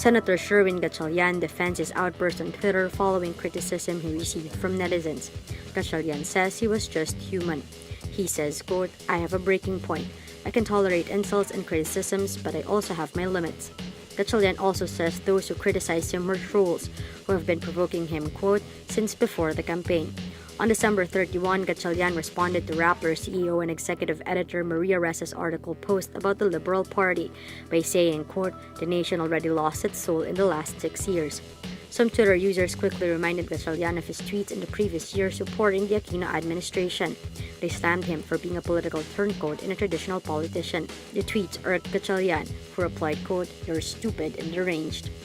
Senator Sherwin Gatchalian defends his outburst on Twitter following criticism he received from netizens. Gatchalian says he was just human. He says, quote, "I have a breaking point. I can tolerate insults and criticisms, but I also have my limits." Gatchalian also says those who criticize him were trolls who have been provoking him, quote, "since before the campaign." On December 31, Gatchalian responded to Rappler CEO and executive editor Maria Ressa's article post about the Liberal Party by saying, quote, "the nation already lost its soul in the last 6 years." Some Twitter users quickly reminded Gatchalian of his tweets in the previous year supporting the Aquino administration. They slammed him for being a political turncoat and a traditional politician. The tweets irked Gatchalian, who replied, quote, "you're stupid and deranged."